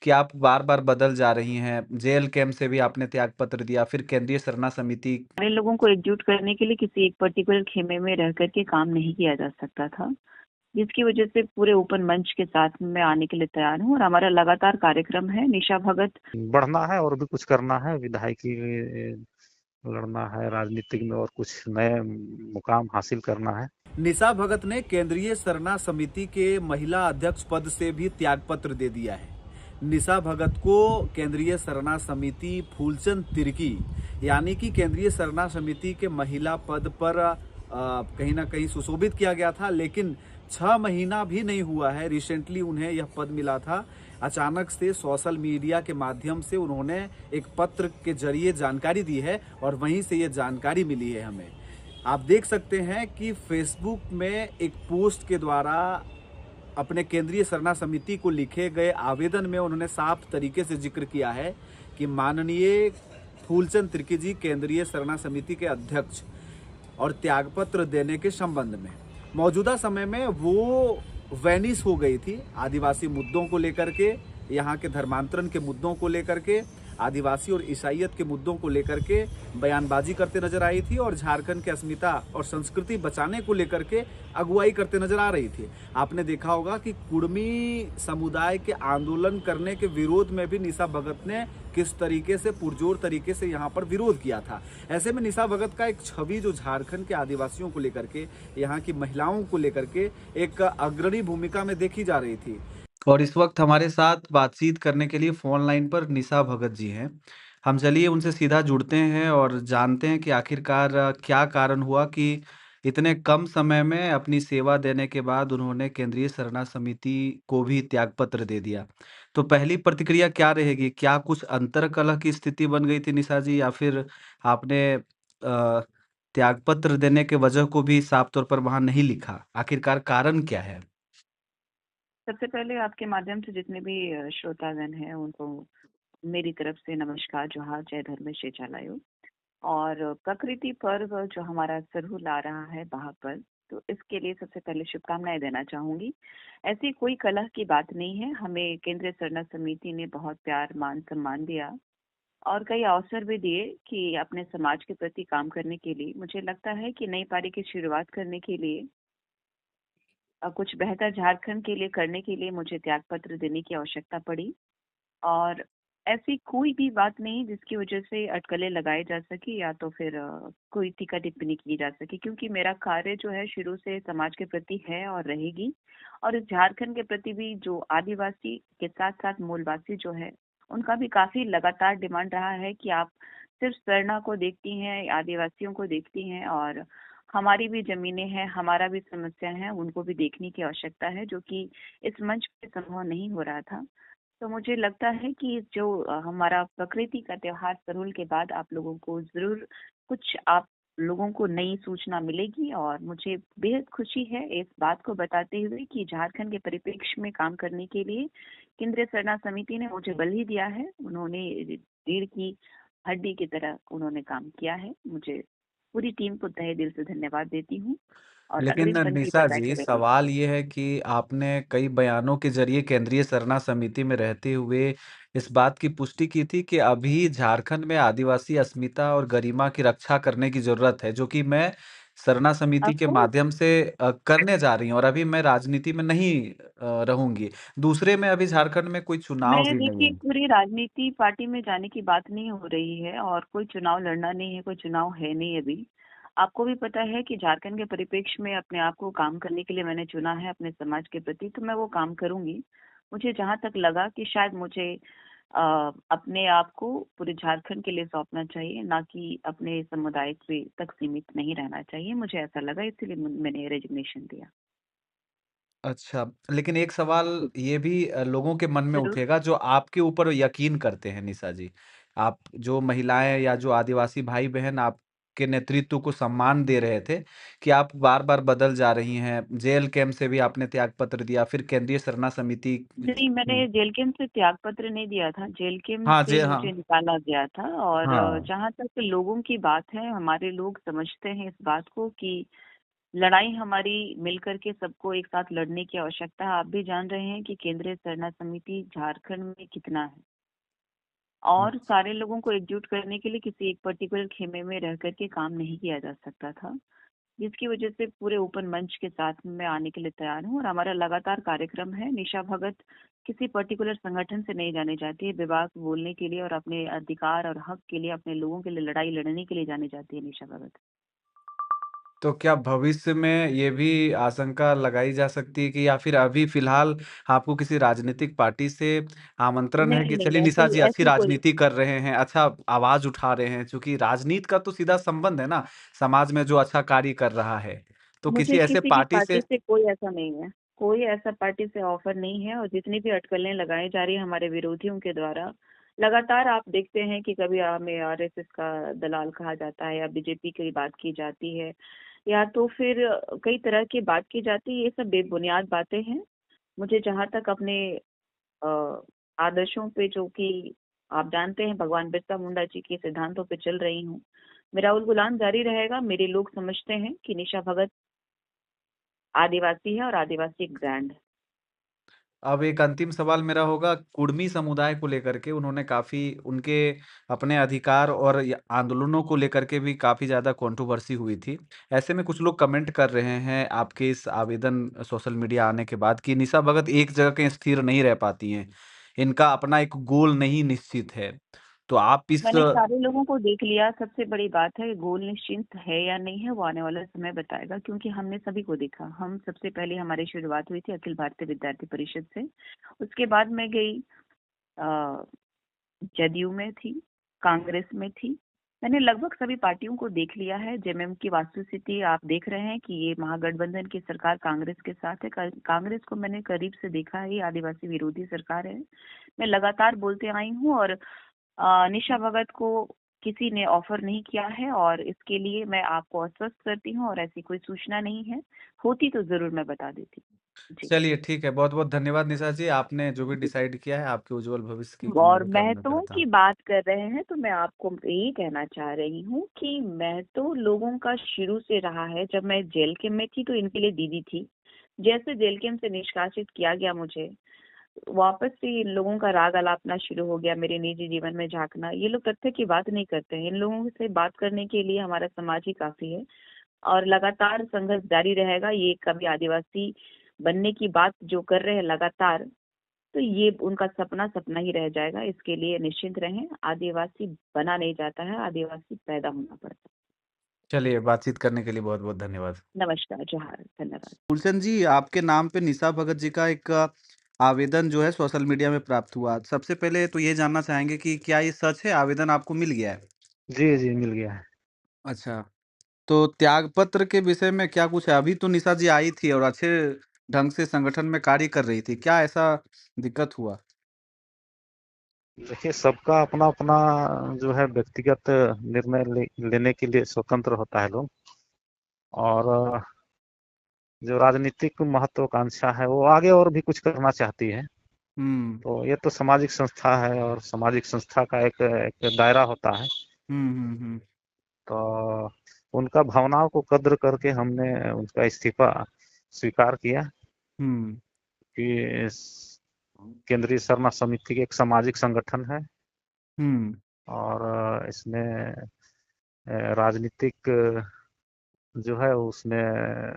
कि आप बार-बार बदल जा रही हैं। जेल कैंप से भी आपने त्यागपत्र दिया, फिर केंद्रीय सरना समिति। सारे लोगों को एकजुट करने के लिए किसी एक पर्टिकुलर खेमे में रह करके काम नहीं किया जा सकता था, जिसकी वजह से पूरे ओपन मंच के साथ मैं आने के लिए तैयार हूँ और हमारा लगातार कार्यक्रम है। निशा भगत बढ़ना है और भी कुछ करना है, विधायकी लड़ना है राजनीतिक में और कुछ नए मुकाम हासिल करना है। निशा भगत ने केंद्रीय सरना समिति के महिला अध्यक्ष पद से भी त्यागपत्र दे दिया है। निशा भगत को केंद्रीय सरना समिति फूलचंद तिर्की यानी कि केंद्रीय सरना समिति के महिला पद पर कहीं ना कहीं सुशोभित किया गया था, लेकिन 6 महीना भी नहीं हुआ है रिसेंटली उन्हें यह पद मिला था। अचानक से सोशल मीडिया के माध्यम से उन्होंने एक पत्र के जरिए जानकारी दी है और वहीं से ये जानकारी मिली है हमें। आप देख सकते हैं कि फेसबुक में एक पोस्ट के द्वारा अपने केंद्रीय सरना समिति को लिखे गए आवेदन में उन्होंने साफ तरीके से जिक्र किया है कि माननीय फूलचंद तिर्की जी केंद्रीय सरना समिति के अध्यक्ष और त्यागपत्र देने के संबंध में मौजूदा समय में वो वैनिश हो गई थी। आदिवासी मुद्दों को लेकर के, यहाँ के धर्मांतरण के मुद्दों को लेकर के, आदिवासी और ईसाईयत के मुद्दों को लेकर के बयानबाजी करते नजर आई थी और झारखंड की अस्मिता और संस्कृति बचाने को लेकर के अगुवाई करते नजर आ रही थी। आपने देखा होगा कि कुर्मी समुदाय के आंदोलन करने के विरोध में भी निशा भगत ने किस तरीके से पुरजोर तरीके से यहाँ पर विरोध किया था। ऐसे में निशा भगत का एक छवि जो झारखंड के आदिवासियों को लेकर के, यहाँ की महिलाओं को लेकर के एक अग्रणी भूमिका में देखी जा रही थी। और इस वक्त हमारे साथ बातचीत करने के लिए फोन लाइन पर निशा भगत जी हैं। हम चलिए उनसे सीधा जुड़ते हैं और जानते हैं कि आखिरकार क्या कारण हुआ कि इतने कम समय में अपनी सेवा देने के बाद उन्होंने केंद्रीय सरना समिति को भी त्यागपत्र दे दिया। तो पहली प्रतिक्रिया क्या रहेगी? क्या कुछ अंतर्कलह की स्थिति बन गई थी निशा जी, या फिर आपने त्यागपत्र देने के वजह को भी साफ तौर पर वहां नहीं लिखा? आखिरकार कारण क्या है? सबसे पहले आपके माध्यम से जितने भी श्रोतागण हैं उनको मेरी तरफ से नमस्कार, जोहार, जय धर्म जय चालायो। और प्रकृति पर्व जो हमारा सरहू ला रहा है बहापर, तो इसके लिए सबसे पहले शुभकामनाएं देना चाहूंगी। ऐसी कोई कलह की बात नहीं है। हमें केंद्रीय सरना समिति ने बहुत प्यार मान सम्मान दिया और कई अवसर भी दिए कि अपने समाज के प्रति काम करने के लिए। मुझे लगता है कि नई पारी की शुरुआत करने के लिए कुछ बेहतर झारखंड के लिए करने के लिए मुझे त्यागपत्र देने की आवश्यकता पड़ी। और ऐसी कोई भी बात नहीं जिसकी वजह से अटकलें लगाए जा सके या तो फिर कोई टीका टिप्पणी की जा सके, क्योंकि मेरा कार्य जो है शुरू से समाज के प्रति है और रहेगी। और इस झारखंड के प्रति भी जो आदिवासी के साथ साथ मूलवासी जो है उनका भी काफी लगातार डिमांड रहा है कि आप सिर्फ सरना को देखती हैं, आदिवासियों को देखती हैं, और हमारी भी जमीनें हैं, हमारा भी समस्या है, उनको भी देखने की आवश्यकता है, जो कि इस मंच पे संभव नहीं हो रहा था। तो मुझे लगता है कि जो हमारा प्रकृति का त्योहार सरूल के बाद आप लोगों को जरूर कुछ आप लोगों को नई सूचना मिलेगी। और मुझे बेहद खुशी है इस बात को बताते हुए कि झारखंड के परिप्रेक्ष्य में काम करने के लिए केंद्रीय सरना समिति ने मुझे बल ही दिया है। उन्होंने रीढ़ की हड्डी की तरह उन्होंने काम किया है। मुझे पूरी टीम को तहे दिल से धन्यवाद देती हूँ और लेकिन अग्रिम पंक्ति पर निशा बैठे जी, रहिए। सवाल ये है कि आपने कई बयानों के ज़रिए केंद्रीय सरना समिति में रहते हुए इस बात की पुष्टि की थी कि अभी झारखंड में आदिवासी अस्मिता और गरिमा की रक्षा करने की ज़रूरत है, जो कि मैं सरना समिति के अफकोर्स माध्यम से करने जा रही हूँ, और अभी मैं राजनीति में नहीं रहूँगी। दूसरे में अभी झारखंड में कोई चुनाव मैं भी नहीं देखिए है। पूरी राजनीति पार्टी में जाने की बात नहीं हो रही है और कोई चुनाव लड़ना नहीं है, कोई चुनाव है नहीं अभी। आपको भी पता है कि झारखंड के परिप्रेक्ष्य में अपने आप को काम करने के लिए मैंने चुना है अपने समाज के प्रति, तो मैं वो काम करूंगी। मुझे जहां तक लगा कि शायद मुझे अपने आप को पूरे झारखंड के लिए सौंपना चाहिए, ना कि अपने समुदाय पे तक सीमित नहीं रहना चाहिए। मुझे ऐसा लगा, इसलिए मैंने रेजिग्नेशन दिया। अच्छा, लेकिन एक सवाल ये भी लोगों के मन में जरूर। उठेगा जो आपके ऊपर यकीन करते हैं निशा जी। आप जो महिलाएँ या जो आदिवासी भाई-बहन आपके नेतृत्व को सम्मान दे रहे थे कि आप बार-बार बदल जा रही हैं। जेल कैंप से भी आपने त्यागपत्र दिया, फिर केंद्रीय सरना समिति। नहीं, मैंने हुँ। जेल कैंप से त्यागपत्र नहीं दिया था। जेल कैंप हाँ, से हाँ। मुझे निकाला गया था। और हाँ। जहाँ तक लोगों की बात है, हमारे लोग समझते हैं इस बात को कि लड़ाई हमारी मिलकर के सबको एक साथ लड़ने की आवश्यकता है। आप भी जान रहे हैं कि केंद्रीय सरना समिति झारखंड में कितना है, और सारे लोगों को एकजुट करने के लिए किसी एक पर्टिकुलर खेमे में रह करके काम नहीं किया जा सकता था, जिसकी वजह से पूरे ओपन मंच के साथ मैं आने के लिए तैयार हूँ। और हमारा लगातार कार्यक्रम है। निशा भगत किसी पर्टिकुलर संगठन से नहीं जाने जाती है। विवाद बोलने के लिए और अपने अधिकार और हक के लिए, अपने लोगों के लिए लड़ाई लड़ने के लिए जानी जाती है निशा भगत। तो क्या भविष्य में ये भी आशंका लगाई जा सकती है कि या फिर अभी फिलहाल आपको किसी राजनीतिक पार्टी से आमंत्रण है नहीं कि नहीं, चलिए निशा ऐसी जी अच्छी ऐसी कोई, राजनीति कर रहे हैं, अच्छा आवाज उठा रहे हैं, क्योंकि राजनीति का तो सीधा संबंध है ना समाज में जो अच्छा कार्य कर रहा है। तो मुझे किसी ऐसे किसी की पार्टी पार्टी से से कोई ऐसा नहीं है। कोई ऐसा पार्टी से ऑफर नहीं है। और जितनी भी अटकलें लगाई जा रही है हमारे विरोधियों के द्वारा, लगातार आप देखते हैं कि कभी हमें आरएसएस का दलाल कहा जाता है, या बीजेपी की बात की जाती है, या तो फिर कई तरह की बात की जाती है। ये सब बेबुनियाद बातें हैं। मुझे जहां तक अपने अ, आदर्शों पे, जो कि आप जानते हैं भगवान बिरसा मुंडा जी के सिद्धांतों पे चल रही हूँ, मेरा उलगुलान जारी रहेगा। मेरे लोग समझते हैं कि निशा भगत आदिवासी है और आदिवासी एक ब्रांड है। अब एक अंतिम सवाल मेरा होगा कुर्मी समुदाय को लेकर के उन्होंने काफ़ी उनके अपने अधिकार और आंदोलनों को लेकर के भी काफ़ी ज़्यादा कंट्रोवर्सी हुई थी। ऐसे में कुछ लोग कमेंट कर रहे हैं आपके इस आवेदन सोशल मीडिया आने के बाद कि निशा भगत एक जगह कहीं स्थिर नहीं रह पाती हैं। इनका अपना एक गोल नहीं निश्चित है। तो आप इस मैंने सारे लोगों को देख लिया। सबसे बड़ी बात है, गोल निश्चित है या नहीं है वो आने वाला समय बताएगा, क्योंकि हमने सभी को देखा। हम सबसे पहले, हमारी शुरुआत हुई थी अखिल भारतीय विद्यार्थी परिषद से। उसके बाद मैं गई जदयू में थी, कांग्रेस में थी। मैंने लगभग सभी पार्टियों को देख लिया है। जेएमएम की वास्तुस्थिति आप देख रहे हैं कि ये महागठबंधन की सरकार कांग्रेस के साथ है। कांग्रेस को मैंने करीब से देखा है, ये आदिवासी विरोधी सरकार है। मैं लगातार बोलते आई हूँ। और निशा भगत को किसी ने ऑफर नहीं किया है, और इसके लिए मैं आपको आश्वस्त करती हूँ, और ऐसी कोई सूचना नहीं है। होती तो जरूर मैं बता देती। जी। चलिए ठीक है। बहुत-बहुत धन्यवाद निशा जी। आपने जो भी जी। डिसाइड किया है आपके उज्जवल भविष्य की मैं और भी कामना महत्वों करता की हूँ। बात कर रहे हैं, तो मैं आपको यही कहना चाह रही हूँ कि महत्व लोगों का शुरू से रहा है। जब मैं जेल कैंप में थी तो इनके लिए दीदी थी। जैसे जेल कैंप से निष्कासित किया गया मुझे, वापस से इन लोगों का राग अलापना शुरू हो गया, मेरे निजी जीवन में झांकना। ये लोग तथ्य की बात नहीं करते हैं। इन लोगों से बात करने के लिए हमारा समाज ही काफी है, और लगातार संघर्ष जारी रहेगा। ये कभी आदिवासी बनने की बात जो कर रहे हैं लगातार, तो ये उनका सपना सपना ही रह जाएगा। इसके लिए निश्चिंत रहें। आदिवासी बना नहीं जाता है, आदिवासी पैदा होना पड़ता है। चलिए बातचीत करने के लिए बहुत-बहुत धन्यवाद। नमस्कार, जोहार, धन्यवाद। फूलचंद जी, आपके नाम पे निशा भगत जी का एक आवेदन जो है सोशल मीडिया में प्राप्त हुआ। सबसे पहले तो ये जानना चाहेंगे कि क्या ये सच है, आवेदन आपको मिल गया है? जी, जी, मिल गया है। अच्छा, तो त्यागपत्र के विषय में क्या कुछ है? अभी तो निशा जी आई थी और अच्छे ढंग से संगठन में कार्य कर रही थी। क्या ऐसा दिक्कत हुआ? देखिए, सबका अपना-अपना जो है व्यक्तिगत निर्णय लेने के लिए स्वतंत्र होता है लोग। और जो राजनीतिक महत्वाकांक्षा है वो आगे और भी कुछ करना चाहती है। हुँ। तो ये तो सामाजिक संस्था है और सामाजिक संस्था का एक एक दायरा होता है। हुँ, हुँ, हुँ। तो उनका भावनाओं को कद्र करके हमने उनका इस्तीफा स्वीकार किया हुँ, कि केंद्रीय सरना समिति एक सामाजिक संगठन है। हुँ, और इसमें राजनीतिक जो है उसमें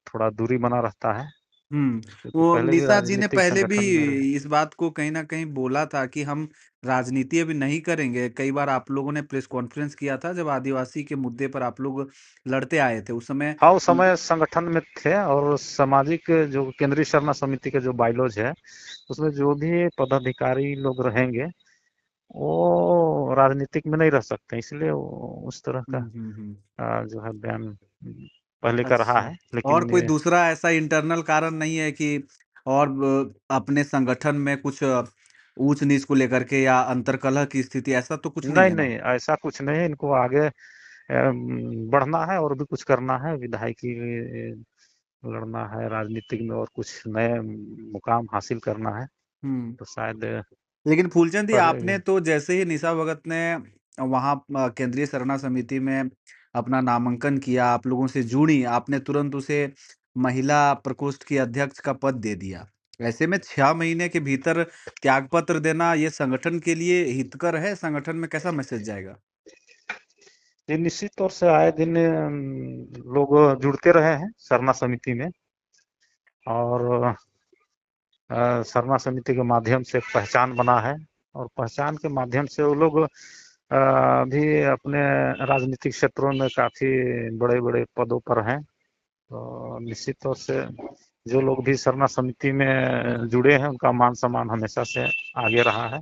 थोड़ा दूरी बना रहता है, हुँ। क्योंकि वो पहले भी निशा जी ने राजनीतिक पहले भी संगठन में रहे। इस बात को कहीं न कहीं बोला था कि हम राजनीति अभी नहीं करेंगे। कई बार आप लोगों ने प्रेस कॉन्फ्रेंस किया था जब आदिवासी के मुद्दे पर आप लोग लड़ते आए थे। उस समय हाँ, उस समय संगठन में थे। और सामाजिक जो केंद्रीय सरना समिति के जो बायलॉज है उसमें जो भी पदाधिकारी लोग रहेंगे वो राजनीतिक में नहीं रह सकते, इसलिए उस तरह का हुँ, हुँ, हुँ। जो है बयान पहले का रहा अच्छा। है। और लेकिन कोई दूसरा ऐसा इंटरनल कारण नहीं है कि और अपने संगठन में कुछ ऊँच-नीच को लेकर के या अंतर्कलह की स्थिति ऐसा तो कुछ नहीं नहीं, है ना? नहीं, ऐसा कुछ नहीं है। इनको आगे बढ़ना है और भी कुछ करना है, विधायकी लड़ना है, राजनीतिक में और कुछ नए मुकाम हासिल करना है। हुँ। तो शायद लेकिन फूलचंद जी पर आपने तो जैसे ही निशा भगत ने वहाँ केंद्रीय सरना समिति में अपना नामांकन किया, आप लोगों से जुड़ी, आपने तुरंत उसे महिला प्रकोष्ठ की अध्यक्ष का पद दे दिया। ऐसे में 6 महीने के भीतर त्यागपत्र देना ये संगठन के लिए हितकर है? संगठन में कैसा मैसेज जाएगा? ये निश्चित तौर से आए दिन लोग जुड़ते रहे हैं सरना समिति में, और सरना समिति के माध्यम से एक पहचान बना है, और पहचान के माध्यम से वो लोग भी अपने राजनीतिक क्षेत्रों में काफी बड़े-बड़े पदों पर हैं। तो निश्चित तौर से जो लोग भी सरना समिति में जुड़े हैं, उनका मान सम्मान हमेशा से आगे रहा है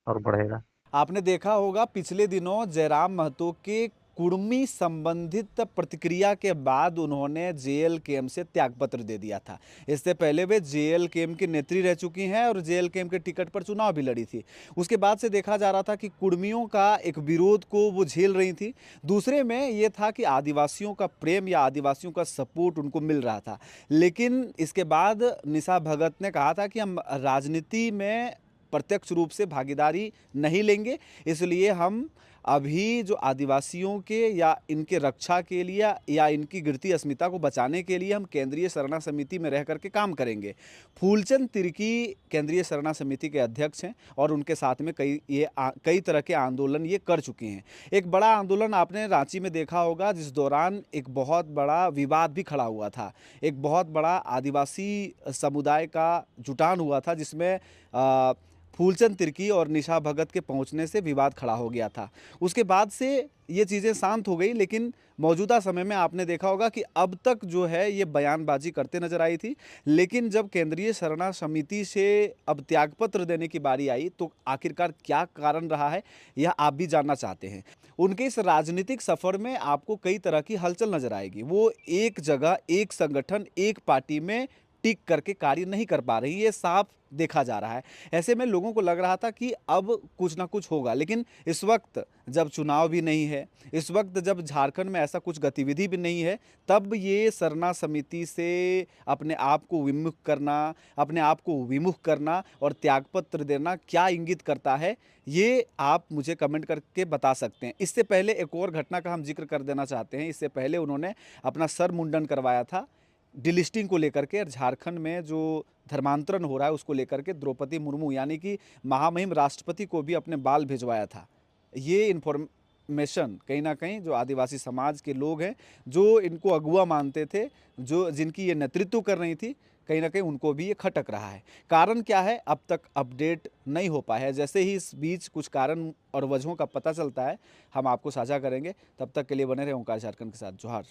और बढ़ेगा। आपने देखा होगा पिछले दिनों जयराम महतो के कुर्मी संबंधित प्रतिक्रिया के बाद उन्होंने जेएलकेएम से त्यागपत्र दे दिया था। इससे पहले वे जेएलकेएम की नेत्री रह चुकी हैं और जेएलकेएम के टिकट पर चुनाव भी लड़ी थी। उसके बाद से देखा जा रहा था कि कुर्मियों का एक विरोध को वो झेल रही थी। दूसरे में ये था कि आदिवासियों का प्रेम या आदिवासियों का सपोर्ट उनको मिल रहा था। लेकिन इसके बाद निशा भगत ने कहा था कि हम राजनीति में प्रत्यक्ष रूप से भागीदारी नहीं लेंगे, इसलिए हम अभी जो आदिवासियों के या इनके रक्षा के लिए या इनकी गिरती अस्मिता को बचाने के लिए हम केंद्रीय सरना समिति में रह करके काम करेंगे। फूलचंद तिर्की केंद्रीय सरना समिति के अध्यक्ष हैं और उनके साथ में कई तरह के आंदोलन ये कर चुके हैं। एक बड़ा आंदोलन आपने रांची में देखा होगा, जिस दौरान एक बहुत बड़ा विवाद भी खड़ा हुआ था। एक बहुत बड़ा आदिवासी समुदाय का जुटान हुआ था, जिसमें फूलचंद तिर्की और निशा भगत के पहुंचने से विवाद खड़ा हो गया था। उसके बाद से ये चीज़ें शांत हो गई, लेकिन मौजूदा समय में आपने देखा होगा कि अब तक जो है ये बयानबाजी करते नजर आई थी। लेकिन जब केंद्रीय सरना समिति से अब त्यागपत्र देने की बारी आई तो आखिरकार क्या कारण रहा है, यह आप भी जानना चाहते हैं। उनके इस राजनीतिक सफर में आपको कई तरह की हलचल नजर आएगी। वो एक जगह, एक संगठन, एक पार्टी में टिक करके कार्य नहीं कर पा रही, ये साफ देखा जा रहा है। ऐसे में लोगों को लग रहा था कि अब कुछ ना कुछ होगा, लेकिन इस वक्त जब चुनाव भी नहीं है, इस वक्त जब झारखंड में ऐसा कुछ गतिविधि भी नहीं है, तब ये सरना समिति से अपने आप को विमुख करना और त्यागपत्र देना क्या इंगित करता है, ये आप मुझे कमेंट करके बता सकते हैं। इससे पहले एक और घटना का हम जिक्र कर देना चाहते हैं। इससे पहले उन्होंने अपना सर मुंडन करवाया था डिलिस्टिंग को लेकर के, और झारखंड में जो धर्मांतरण हो रहा है उसको लेकर के द्रौपदी मुर्मू यानी कि महामहिम राष्ट्रपति को भी अपने बाल भिजवाया था। ये इन्फॉर्मेशन कहीं ना कहीं जो आदिवासी समाज के लोग हैं, जो इनको अगुआ मानते थे, जो जिनकी ये नेतृत्व कर रही थी, कहीं ना कहीं उनको भी ये खटक रहा है। कारण क्या है अब तक अपडेट नहीं हो पाया है। जैसे ही इस बीच कुछ कारण और वजहों का पता चलता है हम आपको साझा करेंगे। तब तक के लिए बने रहे ओंकार झारखंड के साथ। जोहार।